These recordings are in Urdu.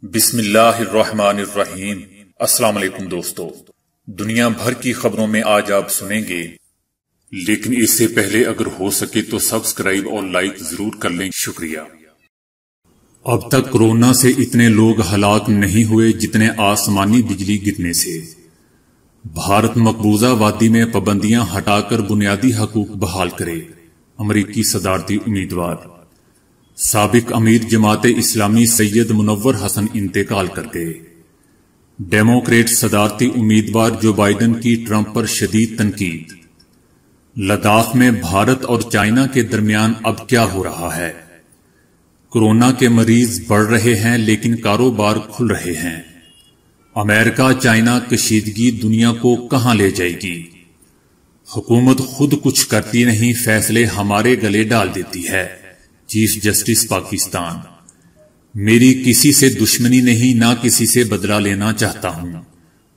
بسم اللہ الرحمن الرحیم۔ السلام علیکم دوستو، دنیا بھر کی خبروں میں آج آپ سنیں گے، لیکن اس سے پہلے اگر ہو سکے تو سبسکرائب اور لائک ضرور کر لیں، شکریہ۔ اب تک کورونا سے اتنے لوگ ہلاک نہیں ہوئے جتنے آسمانی بجلی گرنے سے۔ بھارت مقبوضہ وادی میں پابندیاں ہٹا کر بنیادی حقوق بحال کرے، امریکی صدارتی امیدوار۔ سابق امیر جماعت اسلامی سید منور حسن انتقال کر گئے۔ ڈیموکریٹ صدارتی امیدوار جو بائیڈن کی ٹرمپ پر شدید تنقید۔ لداخ میں بھارت اور چائنا کے درمیان اب کیا ہو رہا ہے؟ کورونا کے مریض بڑھ رہے ہیں لیکن کاروبار کھل رہے ہیں۔ امریکہ چائنا کشیدگی دنیا کو کہاں لے جائے گی؟ حکومت خود کچھ کرتی نہیں، فیصلے ہمارے گلے ڈال دیتی ہے۔ Chief justice Pakistan. میری کسی سے دشمنی نہیں، نہ کسی سے بدلہ لینا چاہتا ہوں،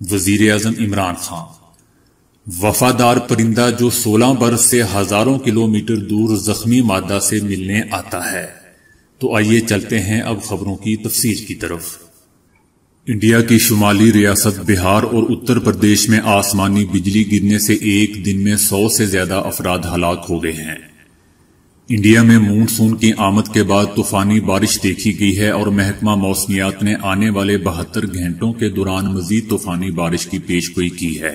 وزیر اعظم عمران خان۔ وفادار پرندہ جو 16 برس سے ہزاروں کلومیٹر دور زخمی مادہ سے ملنے آتا ہے۔ تو آئیے چلتے ہیں اب خبروں کی تفصیل کی طرف۔ انڈیا کی شمالی ریاست بہار اور اتر پردیش میں آسمانی بجلی گرنے سے ایک دن میں 100 سے زیادہ افراد ہلاک ہو گئے ہیں۔ انڈیا میں مونسون کی آمد کے بعد طوفانی بارش دیکھی گئی ہے اور محکمہ موسمیات نے آنے والے 72 گھنٹوں کے دوران مزید طوفانی بارش کی پیشگوئی کی ہے۔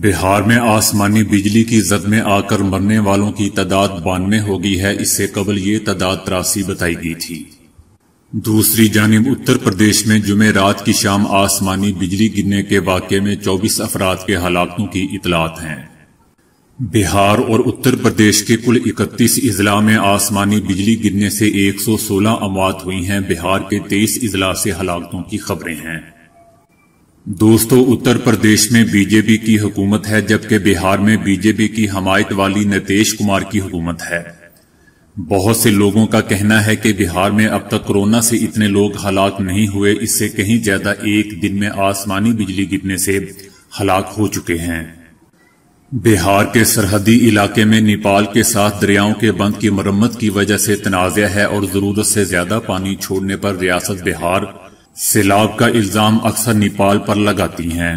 بہار میں آسمانی بجلی کی زد میں آ کر مرنے والوں کی تعداد 92 ہو گئی ہے، اس سے قبل یہ تعداد 83 بتائی گئی تھی۔ دوسری جانب اتر پردیش میں جمعہ رات کی شام آسمانی بجلی گرنے کے واقعے میں 24 افراد کے ہلاکتوں کی اطلاعات ہیں۔ بہار اور اتر پردیش کے کل 31 اضلاع میں آسمانی بجلی گرنے سے 116 اموات ہوئی ہیں۔ بہار کے 23 اضلاع سے ہلاکتوں کی خبریں ہیں۔ دوستو، اتر پردیش میں بی جے پی کی حکومت ہے جبکہ بہار میں بی جے پی کی حمایت والی نتیش کمار کی حکومت ہے۔ بہت سے لوگوں کا کہنا ہے کہ بہار میں اب تک کورونا سے اتنے لوگ ہلاک نہیں ہوئے، اس سے کہیں زیادہ ایک دن میں آسمانی بجلی گرنے سے ہلاک ہو چکے ہیں۔ بہار کے سرحدی علاقے میں نیپال کے ساتھ دریاؤں کے بند کی مرمت کی وجہ سے تنازع ہے اور ضرورت سے زیادہ پانی چھوڑنے پر ریاست بہار سیلاب کا الزام اکثر نیپال پر لگاتی ہیں۔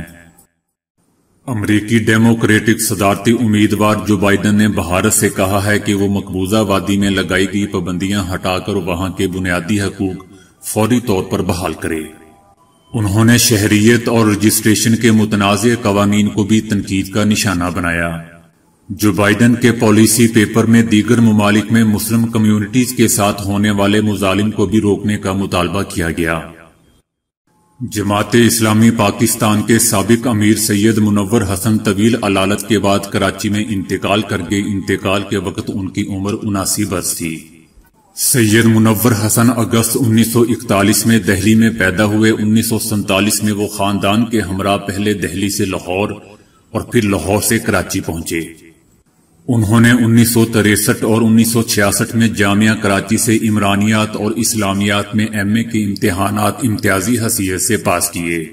امریکی ڈیموکریٹک صدارتی امیدوار جو بائیڈن نے بھارت سے کہا ہے کہ وہ مقبوضہ وادی میں لگائی گئی پابندیاں ہٹا کر وہاں کے بنیادی حقوق فوری طور پر بحال کرے۔ انہوں نے شہریت اور رجسٹریشن کے متنازع قوانین کو بھی تنقید کا نشانہ بنایا۔ جو بائیڈن کے پالیسی پیپر میں دیگر ممالک میں مسلم کمیونٹیز کے ساتھ ہونے والے مظالم کو بھی روکنے کا مطالبہ کیا گیا۔ جماعت اسلامی پاکستان کے سابق امیر سید منور حسن طویل علالت کے بعد کراچی میں انتقال کر گئے۔ انتقال کے وقت ان کی عمر 79 برس تھی۔ سید منور حسن اگست 1941 میں دہلی میں پیدا ہوئے۔ 1947 میں وہ خاندان کے ہمراہ پہلے دہلی سے لاہور اور پھر لاہور سے کراچی پہنچے۔ انہوں نے 1963 اور 1966 میں جامعہ کراچی سے عمرانیات اور اسلامیات میں ایم اے کے امتحانات امتیازی حیثیت سے پاس کیے۔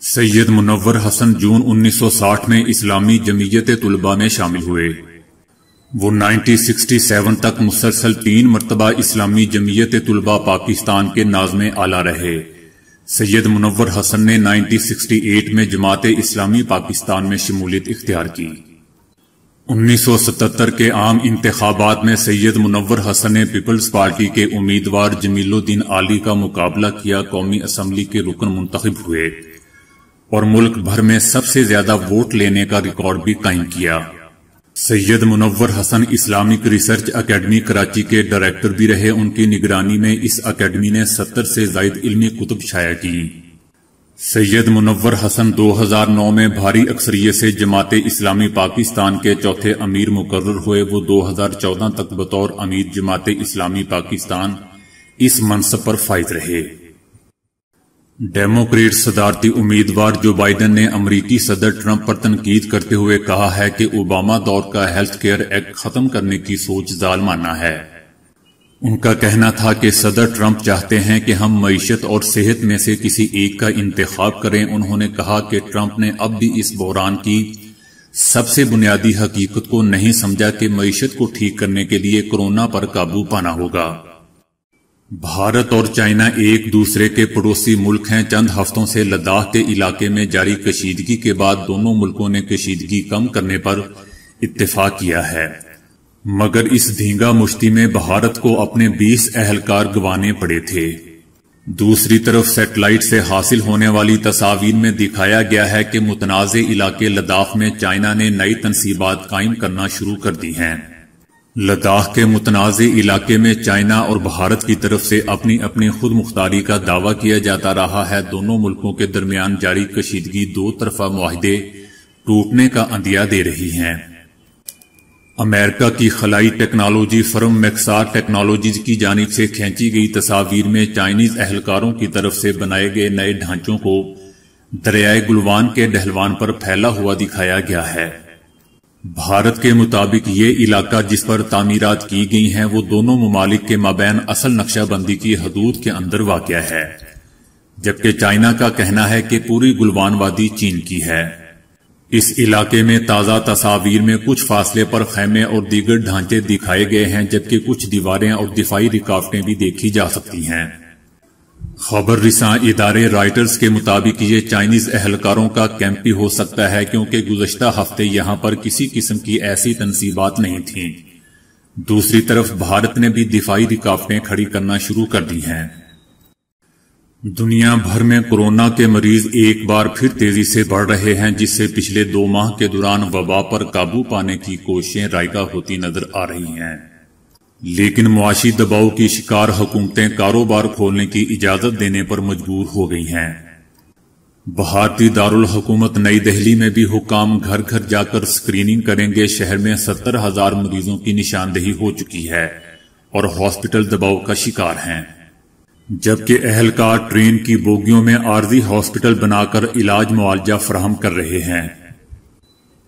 سید منور حسن جون 1960 میں اسلامی جمعیت طلباء میں شامل ہوئے۔ وہ 1967 تک مسلسل 3 مرتبہ اسلامی جمعیت طلباء پاکستان کے ناظم اعلیٰ رہے۔ سید منور حسن نے 1968 میں جماعت اسلامی پاکستان میں شمولیت اختیار کی۔ 1977 کے عام انتخابات میں سید منور حسن نے پیپلز پارٹی کے امیدوار جمیل الدین عالی کا مقابلہ کیا، قومی اسمبلی کے رکن منتخب ہوئے اور ملک بھر میں سب سے زیادہ ووٹ لینے کا ریکارڈ بھی قائم کیا۔ سید منور حسن اسلامک ریسرچ اکیڈمی کراچی کے ڈائریکٹر بھی رہے۔ ان کی نگرانی میں اس اکیڈمی نے 70 سے زائد علمی کتب شائع کی۔ سید منور حسن 2009 میں بھاری اکثریت سے جماعت اسلامی پاکستان کے چوتھے امیر مقرر ہوئے۔ وہ 2014 تک بطور امیر جماعت اسلامی پاکستان اس منصب پر فائز رہے۔ ڈیموکریٹ صدارتی امیدوار جو بائیڈن نے امریکی صدر ٹرمپ پر تنقید کرتے ہوئے کہا ہے کہ اوباما دور کا ہیلتھ کیئر ایکٹ ختم کرنے کی سوچ ظالمانہ ہے۔ ان کا کہنا تھا کہ صدر ٹرمپ چاہتے ہیں کہ ہم معیشت اور صحت میں سے کسی ایک کا انتخاب کریں۔ انہوں نے کہا کہ ٹرمپ نے اب بھی اس بحران کی سب سے بنیادی حقیقت کو نہیں سمجھا کہ معیشت کو ٹھیک کرنے کے لیے کورونا پر قابو پانا ہوگا۔ بھارت اور چائنا ایک دوسرے کے پڑوسی ملک ہیں۔ چند ہفتوں سے لداخ کے علاقے میں جاری کشیدگی کے بعد دونوں ملکوں نے کشیدگی کم کرنے پر اتفاق کیا ہے، مگر اس دھینگا مشتی میں بھارت کو اپنے 20 اہلکار گنوانے پڑے تھے۔ دوسری طرف سیٹلائٹ سے حاصل ہونے والی تصاویر میں دکھایا گیا ہے کہ متنازع علاقے لداخ میں چائنا نے نئی تنصیبات قائم کرنا شروع کر دی ہیں۔ لداخ کے متنازع علاقے میں چائنا اور بھارت کی طرف سے اپنی اپنی خود مختاری کا دعویٰ کیا جاتا رہا ہے۔ دونوں ملکوں کے درمیان جاری کشیدگی دو طرفہ معاہدے ٹوٹنے کا اندیہ دے رہی ہیں۔ امریکہ کی خلائی ٹیکنالوجی فرم میکسار ٹیکنالوجیز کی جانب سے کھینچی گئی تصاویر میں چائنیز اہلکاروں کی طرف سے بنائے گئے نئے ڈھانچوں کو دریائے گلوان کے ڈھلوان پر پھیلا ہوا دکھایا گیا ہے۔ بھارت کے مطابق یہ علاقہ جس پر تعمیرات کی گئی ہیں وہ دونوں ممالک کے مابین اصل نقشہ بندی کی حدود کے اندر واقع ہے، جبکہ چائنا کا کہنا ہے کہ پوری گلوان وادی چین کی ہے۔ اس علاقے میں تازہ تصاویر میں کچھ فاصلے پر خیمے اور دیگر ڈھانچے دکھائے گئے ہیں، جبکہ کچھ دیواریں اور دفاعی رکاوٹیں بھی دیکھی جا سکتی ہیں۔ خبر رساں ادارے رائٹرز کے مطابق یہ چائنیز اہلکاروں کا کیمپ بھی ہو سکتا ہے، کیونکہ گزشتہ ہفتے یہاں پر کسی قسم کی ایسی تنصیبات نہیں تھیں۔ دوسری طرف بھارت نے بھی دفاعی رکاوٹیں کھڑی کرنا شروع کر دی ہیں۔ دنیا بھر میں کورونا کے مریض ایک بار پھر تیزی سے بڑھ رہے ہیں، جس سے پچھلے 2 ماہ کے دوران وبا پر قابو پانے کی کوششیں رائگاں ہوتی نظر آ رہی ہیں، لیکن معاشی دباؤ کی شکار حکومتیں کاروبار کھولنے کی اجازت دینے پر مجبور ہو گئی ہیں۔ بھارتی دارالحکومت نئی دہلی میں بھی حکام گھر گھر جا کر اسکریننگ کریں گے۔ شہر میں 70,000 مریضوں کی نشاندہی ہو چکی ہے اور ہاسپٹل دباؤ کا شکار ہیں، جبکہ اہلکار ٹرین کی بوگیوں میں عارضی ہاسپٹل بنا کر علاج معالجہ فراہم کر رہے ہیں۔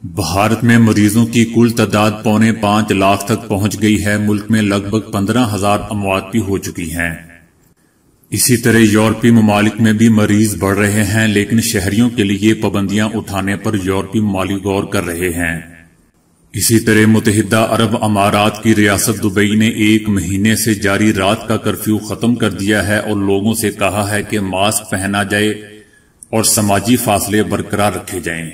بھارت میں مریضوں کی کل تعداد 4.25 لاکھ تک پہنچ گئی ہے۔ ملک میں لگ بھگ 15,000 اموات بھی ہو چکی ہیں۔ اسی طرح یورپی ممالک میں بھی مریض بڑھ رہے ہیں، لیکن شہریوں کے لیے پابندیاں اٹھانے پر یورپی ممالک غور کر رہے ہیں۔ اسی طرح متحدہ عرب امارات کی ریاست دبئی نے 1 مہینے سے جاری رات کا کرفیو ختم کر دیا ہے اور لوگوں سے کہا ہے کہ ماسک پہنا جائے اور سماجی فاصلے برقرار رکھے جائیں۔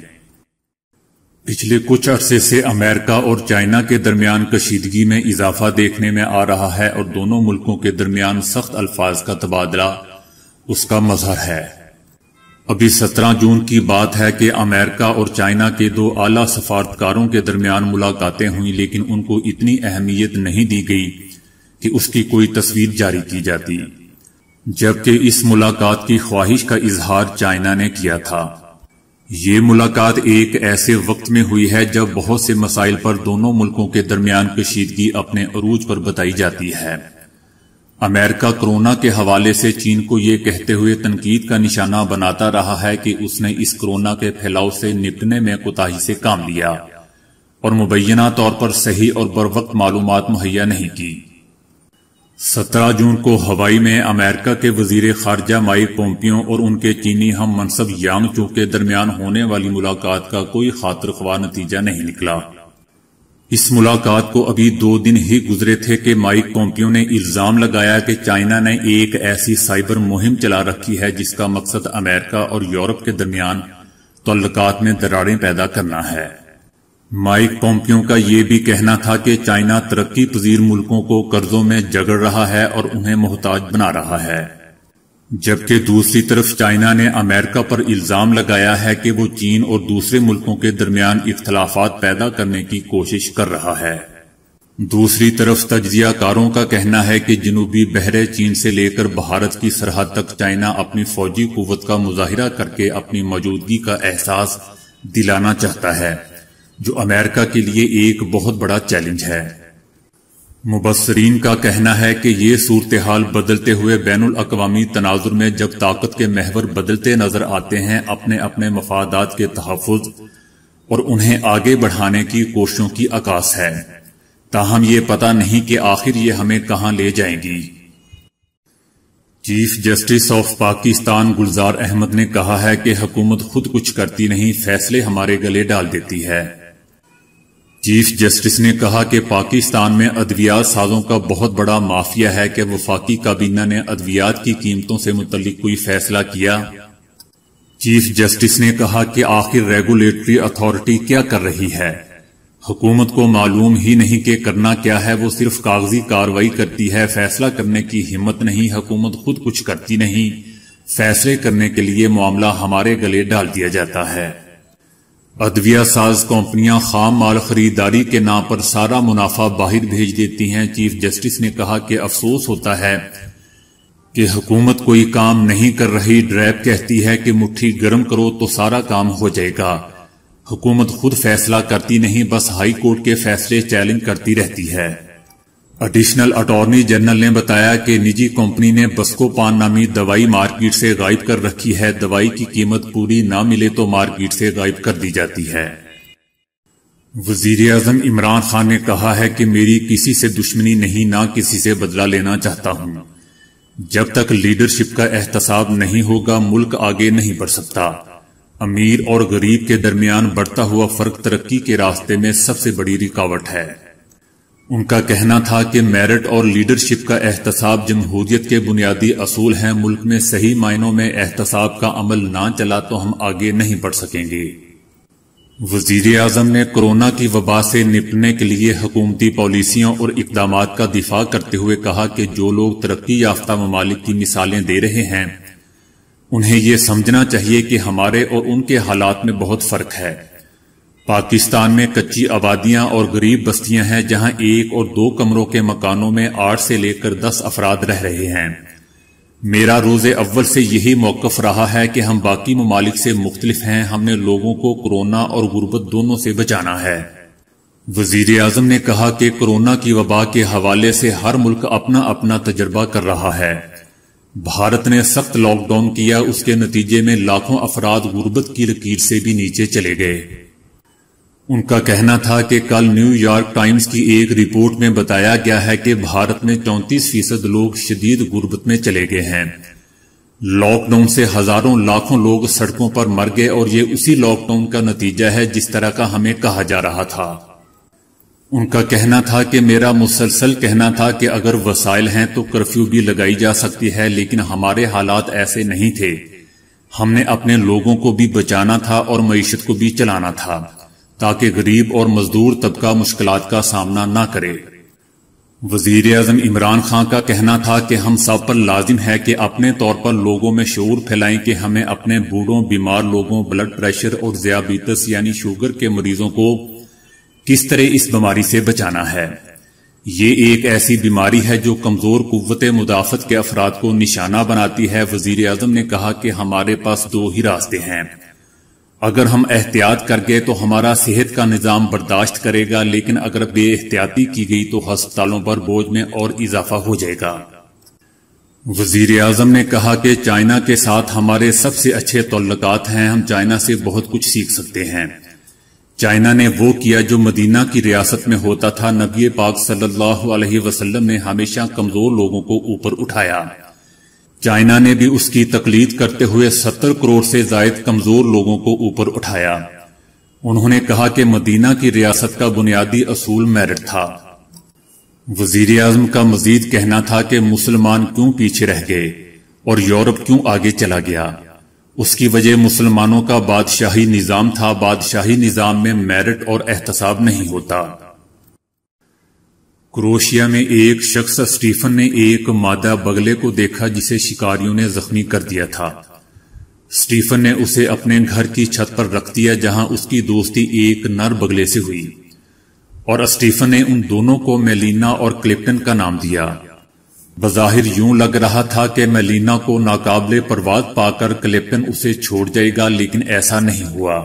پچھلے کچھ عرصے سے امریکہ اور چائنا کے درمیان کشیدگی میں اضافہ دیکھنے میں آ رہا ہے اور دونوں ملکوں کے درمیان سخت الفاظ کا تبادلہ اس کا مظہر ہے۔ ابھی 17 جون کی بات ہے کہ امریکہ اور چائنا کے 2 اعلیٰ سفارتکاروں کے درمیان ملاقاتیں ہوئیں، لیکن ان کو اتنی اہمیت نہیں دی گئی کہ اس کی کوئی تصویر جاری کی جاتی، جبکہ اس ملاقات کی خواہش کا اظہار چائنا نے کیا تھا۔ یہ ملاقات ایک ایسے وقت میں ہوئی ہے جب بہت سے مسائل پر دونوں ملکوں کے درمیان کشیدگی اپنے عروج پر بتائی جاتی ہے۔ امریکہ کورونا کے حوالے سے چین کو یہ کہتے ہوئے تنقید کا نشانہ بناتا رہا ہے کہ اس نے اس کورونا کے پھیلاؤ سے نپٹنے میں کوتاہی سے کام لیا اور مبینہ طور پر صحیح اور بروقت معلومات مہیا نہیں کی۔ 17 جون کو ہوائی میں امریکہ کے وزیر خارجہ مائک پومپیو اور ان کے چینی ہم منصب یانگ چو کے درمیان ہونے والی ملاقات کا کوئی خاطر خواہ نتیجہ نہیں نکلا۔ اس ملاقات کو ابھی 2 دن ہی گزرے تھے کہ مائک پومپیو نے الزام لگایا کہ چائنا نے ایک ایسی سائبر مہم چلا رکھی ہے جس کا مقصد امریکہ اور یورپ کے درمیان تعلقات میں دراڑیں پیدا کرنا ہے۔ مائک پومپیو کا یہ بھی کہنا تھا کہ چائنا ترقی پذیر ملکوں کو قرضوں میں جگڑ رہا ہے اور انہیں محتاج بنا رہا ہے، جبکہ دوسری طرف چائنا نے امریکہ پر الزام لگایا ہے کہ وہ چین اور دوسرے ملکوں کے درمیان اختلافات پیدا کرنے کی کوشش کر رہا ہے۔ دوسری طرف تجزیہ کاروں کا کہنا ہے کہ جنوبی بحر چین سے لے کر بھارت کی سرحد تک چائنا اپنی فوجی قوت کا مظاہرہ کر کے اپنی موجودگی کا احساس دلانا چاہتا ہے، جو امریکہ کے لیے ایک بہت بڑا چیلنج ہے۔ مبصرین کا کہنا ہے کہ یہ صورتحال بدلتے ہوئے بین الاقوامی تناظر میں جب طاقت کے محور بدلتے نظر آتے ہیں، اپنے اپنے مفادات کے تحفظ اور انہیں آگے بڑھانے کی کوششوں کی عکاس ہے، تاہم یہ پتہ نہیں کہ آخر یہ ہمیں کہاں لے جائیں گی۔ Chief justice of Pakistan Gulzar Ahmed نے کہا ہے کہ حکومت خود کچھ کرتی نہیں، فیصلے ہمارے گلے ڈال دیتی ہے۔ چیف جسٹس نے کہا کہ پاکستان میں ادویات سازوں کا بہت بڑا مافیا ہے کہ وفاقی کابینہ نے ادویات کی قیمتوں سے متعلق کوئی فیصلہ کیا۔ چیف جسٹس نے کہا کہ آخر ریگولیٹری اتھارٹی کیا کر رہی ہے؟ حکومت کو معلوم ہی نہیں کہ کرنا کیا ہے، وہ صرف کاغذی کارروائی کرتی ہے، فیصلہ کرنے کی ہمت نہیں، حکومت خود کچھ کرتی نہیں، فیصلے کرنے کے لیے معاملہ ہمارے گلے ڈال دیا جاتا ہے۔ ادویہ ساز کمپنیاں خام مال خریداری کے نام پر سارا منافع باہر بھیج دیتی ہیں۔ چیف جسٹس نے کہا کہ افسوس ہوتا ہے کہ حکومت کوئی کام نہیں کر رہی، ڈریپ کہتی ہے کہ مٹھی گرم کرو تو سارا کام ہو جائے گا، حکومت خود فیصلہ کرتی نہیں، بس ہائی کورٹ کے فیصلے چیلنج کرتی رہتی ہے۔ ایڈیشنل اٹارنی جنرل نے بتایا کہ نجی کمپنی نے بسکوپان نامی دوائی مارکیٹ سے غائب کر رکھی ہے، دوائی کی قیمت پوری نہ ملے تو مارکیٹ سے غائب کر دی جاتی ہے۔ وزیر اعظم عمران خان نے کہا ہے کہ میری کسی سے دشمنی نہیں، نہ کسی سے بدلہ لینا چاہتا ہوں، جب تک لیڈرشپ کا احتساب نہیں ہوگا ملک آگے نہیں بڑھ سکتا۔ امیر اور غریب کے درمیان بڑھتا ہوا فرق ترقی کے راستے میں سب سے بڑی رکاوٹ ہے۔ ان کا کہنا تھا کہ میرٹ اور لیڈرشپ کا احتساب جمہوریت کے بنیادی اصول ہیں، ملک میں صحیح معنوں میں احتساب کا عمل نہ چلا تو ہم آگے نہیں بڑھ سکیں گے۔ وزیر اعظم نے کورونا کی وبا سے نپٹنے کے لیے حکومتی پالیسیوں اور اقدامات کا دفاع کرتے ہوئے کہا کہ جو لوگ ترقی یافتہ ممالک کی مثالیں دے رہے ہیں انہیں یہ سمجھنا چاہیے کہ ہمارے اور ان کے حالات میں بہت فرق ہے۔ پاکستان میں کچی آبادیاں اور غریب بستیاں ہیں جہاں 1 اور 2 کمروں کے مکانوں میں 8 سے لے کر 10 افراد رہ رہے ہیں۔ میرا روز اول سے یہی موقف رہا ہے کہ ہم باقی ممالک سے مختلف ہیں، ہم نے لوگوں کو کورونا اور غربت دونوں سے بچانا ہے۔ وزیر اعظم نے کہا کہ کورونا کی وبا کے حوالے سے ہر ملک اپنا اپنا تجربہ کر رہا ہے۔ بھارت نے سخت لاک ڈاؤن کیا، اس کے نتیجے میں لاکھوں افراد غربت کی لکیر سے بھی نیچے چلے گئے۔ ان کا کہنا تھا کہ کل نیو یارک ٹائمز کی ایک رپورٹ میں بتایا گیا ہے کہ بھارت میں 34% لوگ شدید غربت میں چلے گئے ہیں۔ لاک ڈاؤن سے ہزاروں لاکھوں لوگ سڑکوں پر مر گئے اور یہ اسی لاک ڈاؤن کا نتیجہ ہے جس طرح کا ہمیں کہا جا رہا تھا۔ ان کا کہنا تھا کہ میرا مسلسل کہنا تھا کہ اگر وسائل ہیں تو کرفیو بھی لگائی جا سکتی ہے، لیکن ہمارے حالات ایسے نہیں تھے، ہم نے اپنے لوگوں کو بھی بچانا تھا اور معیشت کو بھی چلانا تھا تاکہ غریب اور مزدور طبقہ مشکلات کا سامنا نہ کرے۔ وزیر اعظم عمران خان کا کہنا تھا کہ ہم سب پر لازم ہے کہ اپنے طور پر لوگوں میں شعور پھیلائیں کہ ہمیں اپنے بوڑھوں، بیمار لوگوں، بلڈ پریشر اور ذیابیطس یعنی شوگر کے مریضوں کو کس طرح اس بیماری سے بچانا ہے۔ یہ ایک ایسی بیماری ہے جو کمزور قوت مدافعت کے افراد کو نشانہ بناتی ہے۔ وزیر اعظم نے کہا کہ ہمارے پاس 2 ہی راستے ہیں، اگر ہم احتیاط کر گئے تو ہمارا صحت کا نظام برداشت کرے گا، لیکن اگر بے احتیاطی کی گئی تو ہسپتالوں پر بوجھ میں اور اضافہ ہو جائے گا۔ وزیر اعظم نے کہا کہ چائنا کے ساتھ ہمارے سب سے اچھے تعلقات ہیں، ہم چائنا سے بہت کچھ سیکھ سکتے ہیں۔ چائنا نے وہ کیا جو مدینہ کی ریاست میں ہوتا تھا، نبی پاک صلی اللہ علیہ وسلم نے ہمیشہ کمزور لوگوں کو اوپر اٹھایا۔ چائنا نے بھی اس کی تقلید کرتے ہوئے 70 کروڑ سے زائد کمزور لوگوں کو اوپر اٹھایا۔ انہوں نے کہا کہ مدینہ کی ریاست کا بنیادی اصول میرٹ تھا۔ وزیر اعظم کا مزید کہنا تھا کہ مسلمان کیوں پیچھے رہ گئے اور یورپ کیوں آگے چلا گیا؟ اس کی وجہ مسلمانوں کا بادشاہی نظام تھا، بادشاہی نظام میں میرٹ اور احتساب نہیں ہوتا۔ کروشیا میں ایک شخص اسٹیفن نے ایک مادہ بگلے کو دیکھا جسے شکاریوں نے زخمی کر دیا تھا۔ اسٹیفن نے اسے اپنے گھر کی چھت پر رکھ دیا جہاں اس کی دوستی ایک نر بگلے سے ہوئی، اور اسٹیفن نے ان دونوں کو میلینا اور کلپٹن کا نام دیا۔ بظاہر یوں لگ رہا تھا کہ میلینا کو ناقابل پرواز پا کر کلپٹن اسے چھوڑ جائے گا، لیکن ایسا نہیں ہوا۔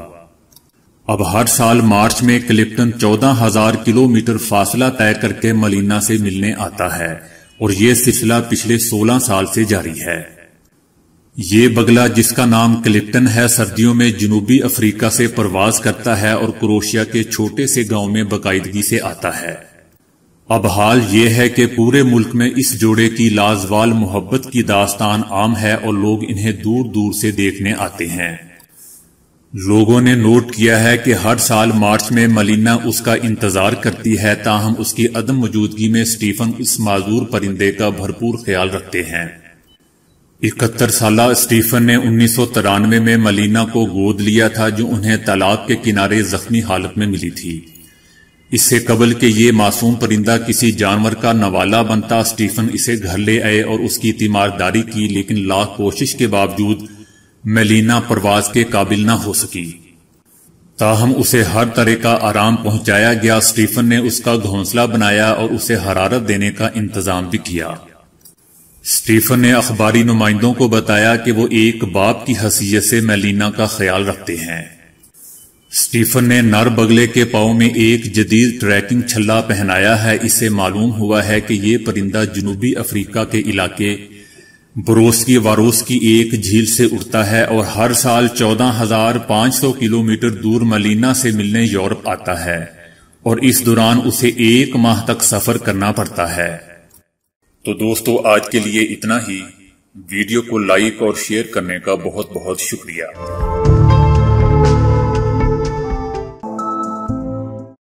اب ہر سال مارچ میں کلپٹن 14,000 کلومیٹر فاصلہ طے کر کے میلینا سے ملنے آتا ہے، اور یہ سلسلہ پچھلے 16 سال سے جاری ہے۔ یہ بگلا جس کا نام کلپٹن ہے سردیوں میں جنوبی افریقہ سے پرواز کرتا ہے اور کروشیا کے چھوٹے سے گاؤں میں باقاعدگی سے آتا ہے۔ اب حال یہ ہے کہ پورے ملک میں اس جوڑے کی لازوال محبت کی داستان عام ہے اور لوگ انہیں دور دور سے دیکھنے آتے ہیں۔ لوگوں نے نوٹ کیا ہے کہ ہر سال مارچ میں ملینا اس کا انتظار کرتی ہے، تاہم اس کی عدم موجودگی میں اسٹیفن اس معذور پرندے کا بھرپور خیال رکھتے ہیں۔ 71 سالہ اسٹیفن نے 1993 میں ملینا کو گود لیا تھا، جو انہیں تالاب کے کنارے زخمی حالت میں ملی تھی۔ اس سے قبل کہ یہ معصوم پرندہ کسی جانور کا نوالا بنتا، اسٹیفن اسے گھر لے آئے اور اس کی تیمارداری کی، لیکن لاکھ کوشش کے باوجود ملینا پرواز کے قابل نہ ہو سکی۔ تاہم اسے ہر طرح کا آرام پہنچایا گیا۔ اسٹیفن نے اس کا گھونسلہ بنایا اور اسے حرارت دینے کا انتظام بھی کیا۔ اسٹیفن نے اخباری نمائندوں کو بتایا کہ وہ ایک باپ کی حیثیت سے ملینا کا خیال رکھتے ہیں۔ اسٹیفن نے نر بگلے کے پاؤں میں ایک جدید ٹریکنگ چھلا پہنایا ہے۔ اس سے معلوم ہوا ہے کہ یہ پرندہ جنوبی افریقہ کے علاقے بروسکی واروس کی ایک جھیل سے اڑتا ہے اور ہر سال 14,500 کلومیٹر دور ملینا سے ملنے یورپ آتا ہے، اور اس دوران اسے 1 ماہ تک سفر کرنا پڑتا ہے۔ تو دوستو، آج کے لیے اتنا ہی۔ ویڈیو کو لائک اور شیئر کرنے کا بہت بہت شکریہ۔